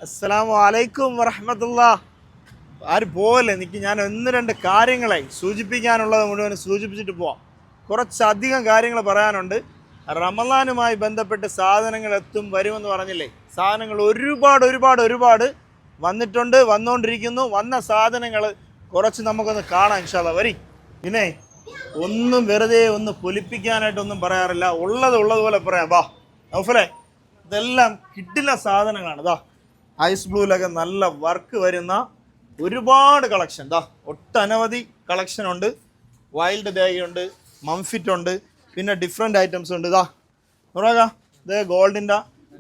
അസ്സലാമു അലൈക്കും വറഹ്മത്തുള്ളാ. ആരും പോവല്ലേ, എനിക്ക് ഞാൻ ഒന്ന് രണ്ട് കാര്യങ്ങളായി സൂചിപ്പിക്കാനുള്ളത് മുഴുവൻ സൂചിപ്പിച്ചിട്ട് പോവാം. കുറച്ചധികം കാര്യങ്ങൾ പറയാനുണ്ട്. റമളാനുമായി ബന്ധപ്പെട്ട് സാധനങ്ങൾ എത്തും വരുമെന്ന് പറഞ്ഞില്ലേ, സാധനങ്ങൾ ഒരുപാട് വന്നിട്ടുണ്ട്, വന്നുകൊണ്ടിരിക്കുന്നു. വന്ന സാധനങ്ങൾ കുറച്ച് നമുക്കൊന്ന് കാണാം ഇൻഷാ അല്ലാഹ്. വരി. പിന്നെ ഒന്നും വെറുതെ ഒന്ന് പൊലിപ്പിക്കാനായിട്ടൊന്നും പറയാറില്ല, ഉള്ളതുപോലെ പറയാം. വാ നൗഫലേ, ഇതെല്ലാം കിട്ടില്ല സാധനങ്ങളാണ്. ഇതാ ഐസ് ബ്ലൂവിലൊക്കെ നല്ല വർക്ക് വരുന്ന ഒരുപാട് കളക്ഷൻ, ദാ ഒട്ടനവധി കളക്ഷൻ ഉണ്ട്. വൈൽഡ് ബാഗ് ഉണ്ട്, മംഫിറ്റ് ഉണ്ട്, പിന്നെ ഡിഫറെൻ്റ് ഐറ്റംസ് ഉണ്ട്. ഇതാ നോക്കാം, ഇത് ഗോൾഡ്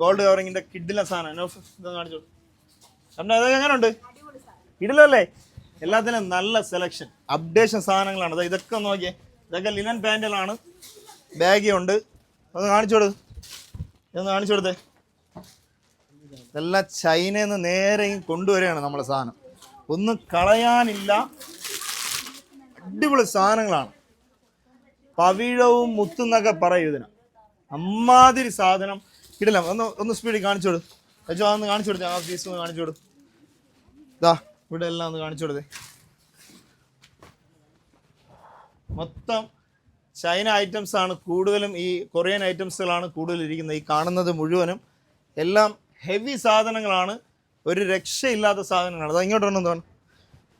കവറിങ്ങിൻ്റെ കിഡിലെ സാധനം. ഇതൊന്ന് കാണിച്ചു കാരണം ഇതൊക്കെ എങ്ങനെ ഉണ്ട്, കിടിലല്ലേ? എല്ലാത്തിനും നല്ല സെലക്ഷൻ, അപ്ഡേഷൻ സാധനങ്ങളാണ്. ഇതൊക്കെ നോക്കിയേ, ഇതൊക്കെ ലിനൻ പാൻറ്റുകളാണ്. ബാഗി ഉണ്ട്, ഒന്ന് കാണിച്ചു കൊടുത്തേ. ഇതെല്ലാം ചൈനയിൽ നിന്ന് നേരെ കൊണ്ടുവരികയാണ് നമ്മളെ സാധനം, ഒന്നും കളയാനില്ല. അടിപൊളി സാധനങ്ങളാണ്. പവിഴവും മുത്തുന്നൊക്കെ പറയും ഇതിന്. അമ്മാതിരി സാധനം കിടില. ഒന്ന് സ്പീഡിൽ കാണിച്ചോട് അജോ, അതൊന്ന് കാണിച്ചു കൊടുത്തേ. ആ പീസ് ഒന്ന് കാണിച്ചോട്. ഇതാ ഇവിടെ എല്ലാം ഒന്ന് കാണിച്ചു കൊടുത്തേ. മൊത്തം ചൈന ഐറ്റംസ് ആണ് കൂടുതലും, ഈ കൊറിയൻ ഐറ്റംസുകളാണ് കൂടുതൽ ഇരിക്കുന്നത്. ഈ കാണുന്നത് മുഴുവനും എല്ലാം ഹെവി സാധനങ്ങളാണ്, ഒരു രക്ഷയില്ലാത്ത സാധനങ്ങളാണ്. അത് ഇങ്ങോട്ട് വന്നെന്താണ്,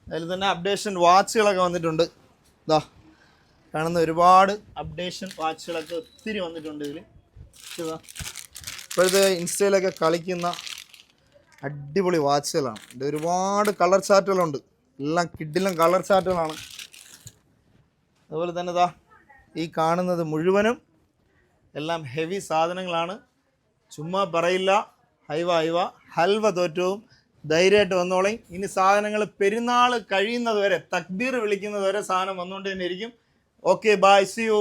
അതിൽ തന്നെ അപ്ഡേഷൻ വാച്ചുകളൊക്കെ വന്നിട്ടുണ്ട്. ഇതാ കാണുന്ന ഒരുപാട് അപ്ഡേഷൻ വാച്ചുകളൊക്കെ ഒത്തിരി വന്നിട്ടുണ്ട് ഇതിൽ. ഇതാ ഇപ്പോഴത്തെ ഇൻസ്റ്റയിലൊക്കെ കളിക്കുന്ന അടിപൊളി വാച്ചുകളാണ്. ഇത് ഒരുപാട് കളർ ചാർട്ടുകളുണ്ട്, എല്ലാം കിഡിലും കളർ ചാർട്ടുകളാണ്. അതുപോലെ തന്നെ ഇതാ ഈ കാണുന്നത് മുഴുവനും എല്ലാം ഹെവി സാധനങ്ങളാണ്. ചുമ്മാ പറയില്ല, ഹൈവ ഹൽവ തോറ്റവും ധൈര്യമായിട്ട് വന്നോളെ. ഇനി സാധനങ്ങൾ പെരുന്നാൾ കഴിയുന്നത് വരെ, തക്ബീർ വിളിക്കുന്നത് വരെ സാധനം വന്നുകൊണ്ട് തന്നെ ഇരിക്കും. Okay, bye, see U.